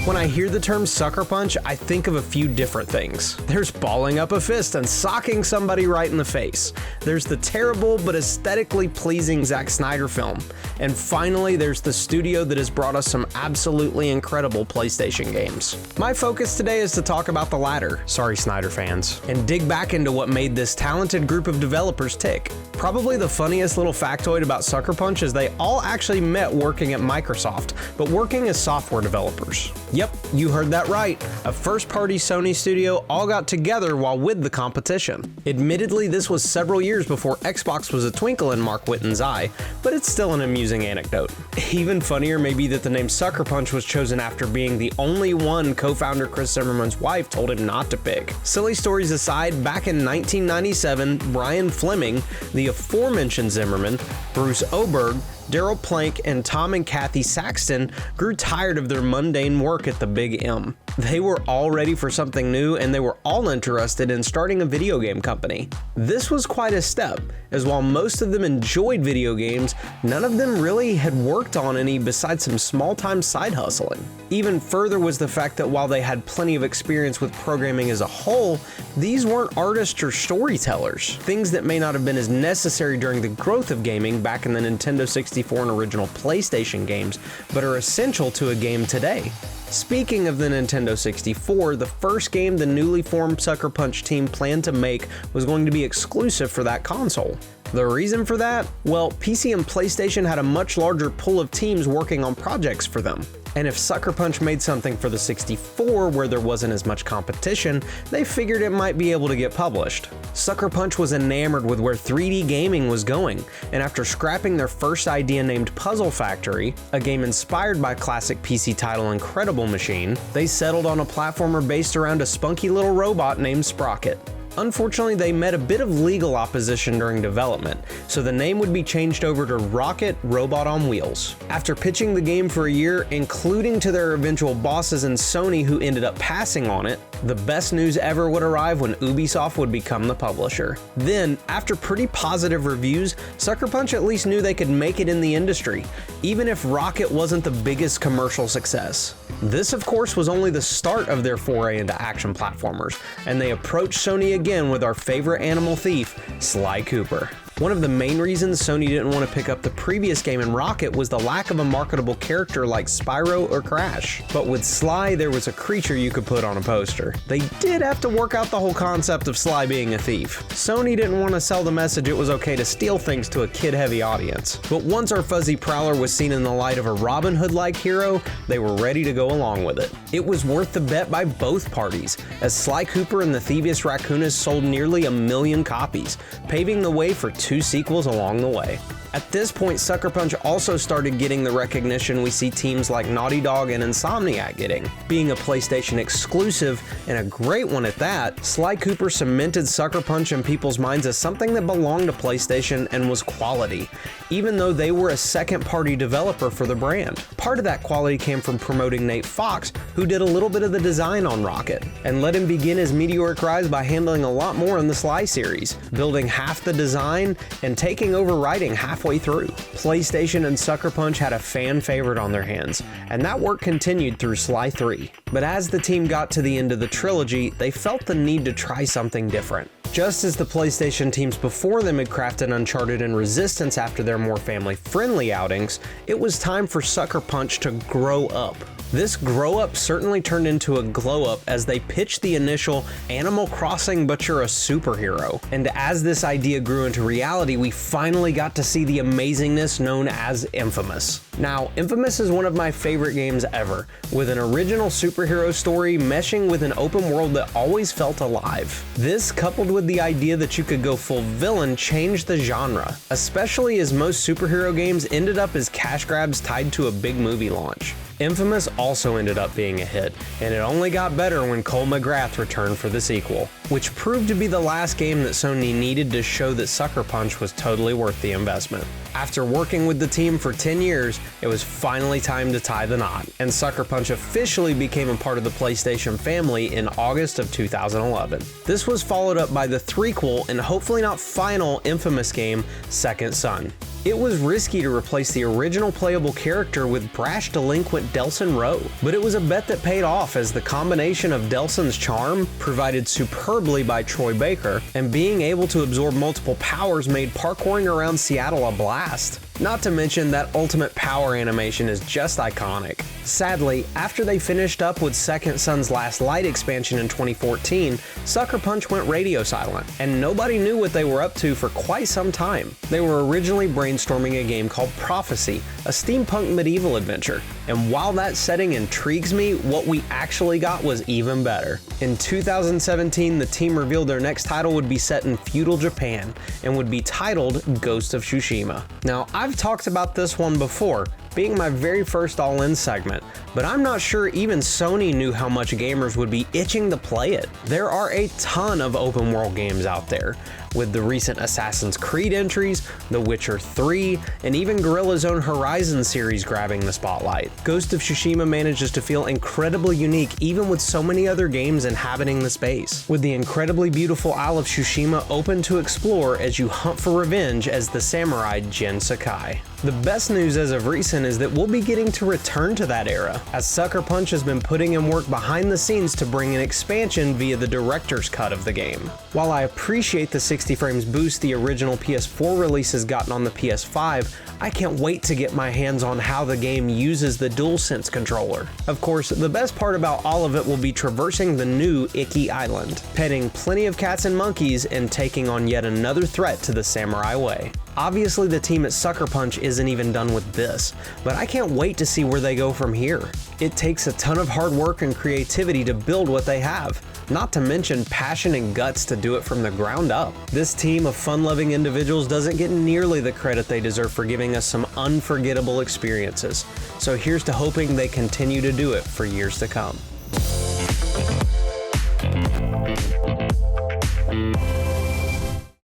When I hear the term sucker punch, I think of a few different things. There's balling up a fist and socking somebody right in the face. There's the terrible but aesthetically pleasing Zack Snyder film. And finally, there's the studio that has brought us some absolutely incredible PlayStation games. My focus today is to talk about the latter, sorry Snyder fans, and dig back into what made this talented group of developers tick. Probably the funniest little factoid about Sucker Punch is they all actually met working at Microsoft, but working as software developers. Yep, you heard that right. A first-party Sony studio all got together while with the competition. Admittedly, this was several years before Xbox was a twinkle in Mark Whitten's eye, but it's still an amusing anecdote. Even funnier may be that the name Sucker Punch was chosen after being the only one co-founder Chris Zimmerman's wife told him not to pick. Silly stories aside, back in 1997, Brian Fleming, the aforementioned Zimmerman, Bruce Oberg, Daryl Plank, and Tom and Kathy Saxton grew tired of their mundane work at the Big M. They were all ready for something new, and they were all interested in starting a video game company. This was quite a step, as while most of them enjoyed video games, none of them really had worked on any besides some small-time side hustling. Even further was the fact that while they had plenty of experience with programming as a whole, these weren't artists or storytellers, things that may not have been as necessary during the growth of gaming back in the Nintendo 64 and original PlayStation games, but are essential to a game today. Speaking of the Nintendo 64, the first game the newly formed Sucker Punch team planned to make was going to be exclusive for that console. The reason for that? Well, PC and PlayStation had a much larger pool of teams working on projects for them. And if Sucker Punch made something for the 64 where there wasn't as much competition, they figured it might be able to get published. Sucker Punch was enamored with where 3D gaming was going, and after scrapping their first idea named Puzzle Factory, a game inspired by classic PC title Incredible Machine, they settled on a platformer based around a spunky little robot named Sprocket. Unfortunately, they met a bit of legal opposition during development, so the name would be changed over to Rocket Robot on Wheels. After pitching the game for a year, including to their eventual bosses in Sony who ended up passing on it, the best news ever would arrive when Ubisoft would become the publisher. Then, after pretty positive reviews, Sucker Punch at least knew they could make it in the industry, even if Rocket wasn't the biggest commercial success. This, of course, was only the start of their foray into action platformers, and they approached Sony again with our favorite animal thief, Sly Cooper. One of the main reasons Sony didn't want to pick up the previous game in Rocket was the lack of a marketable character like Spyro or Crash. But with Sly, there was a creature you could put on a poster. They did have to work out the whole concept of Sly being a thief. Sony didn't want to sell the message it was okay to steal things to a kid-heavy audience. But once our fuzzy prowler was seen in the light of a Robin Hood-like hero, they were ready to go along with it. It was worth the bet by both parties, as Sly Cooper and the Thievius Raccoonus sold nearly 1 million copies, paving the way for 2 sequels along the way. At this point, Sucker Punch also started getting the recognition we see teams like Naughty Dog and Insomniac getting. Being a PlayStation exclusive, and a great one at that, Sly Cooper cemented Sucker Punch in people's minds as something that belonged to PlayStation and was quality, even though they were a second-party developer for the brand. Part of that quality came from promoting Nate Fox, who did a little bit of the design on Rocket, and let him begin his meteoric rise by handling a lot more in the Sly series, building half the design and taking over writing halfway through. PlayStation and Sucker Punch had a fan favorite on their hands, and that work continued through Sly 3. But as the team got to the end of the trilogy, they felt the need to try something different. Just as the PlayStation teams before them had crafted Uncharted and Resistance after their more family-friendly outings, it was time for Sucker Punch to grow up. This grow up certainly turned into a glow up as they pitched the initial Animal Crossing but you're a superhero. And as this idea grew into reality, we finally got to see the amazingness known as Infamous. Now, Infamous is one of my favorite games ever, with an original superhero story meshing with an open world that always felt alive. This, coupled with the idea that you could go full villain, changed the genre, especially as most superhero games ended up as cash grabs tied to a big movie launch. Infamous also ended up being a hit, and it only got better when Cole McGrath returned for the sequel, which proved to be the last game that Sony needed to show that Sucker Punch was totally worth the investment. After working with the team for 10 years, it was finally time to tie the knot, and Sucker Punch officially became a part of the PlayStation family in August of 2011. This was followed up by the threequel and hopefully not final Infamous game, Second Son. It was risky to replace the original playable character with brash delinquent Delsin Rowe, but it was a bet that paid off as the combination of Delsin's charm, provided superbly by Troy Baker, and being able to absorb multiple powers made parkouring around Seattle a blast. Not to mention that ultimate power animation is just iconic. Sadly, after they finished up with Second Son's Last Light expansion in 2014, Sucker Punch went radio silent, and nobody knew what they were up to for quite some time. They were originally brainstorming a game called Prophecy, a steampunk medieval adventure, and while that setting intrigues me, what we actually got was even better. In 2017, the team revealed their next title would be set in feudal Japan, and would be titled Ghost of Tsushima. Now, I've talked about this one before, being my very first all-in segment, but I'm not sure even Sony knew how much gamers would be itching to play it. There are a ton of open world games out there, with the recent Assassin's Creed entries, The Witcher 3, and even Guerrilla's own Horizon series grabbing the spotlight. Ghost of Tsushima manages to feel incredibly unique even with so many other games inhabiting the space, with the incredibly beautiful Isle of Tsushima open to explore as you hunt for revenge as the samurai Jin Sakai. The best news as of recent is that we'll be getting to return to that era, as Sucker Punch has been putting in work behind the scenes to bring an expansion via the director's cut of the game. While I appreciate the 60 frames boost the original PS4 release has gotten on the PS5, I can't wait to get my hands on how the game uses the DualSense controller. Of course, the best part about all of it will be traversing the new Iki Island, petting plenty of cats and monkeys, and taking on yet another threat to the samurai way. Obviously, the team at Sucker Punch isn't even done with this, but I can't wait to see where they go from here. It takes a ton of hard work and creativity to build what they have, not to mention passion and guts to do it from the ground up. This team of fun-loving individuals doesn't get nearly the credit they deserve for giving us some unforgettable experiences, so here's to hoping they continue to do it for years to come.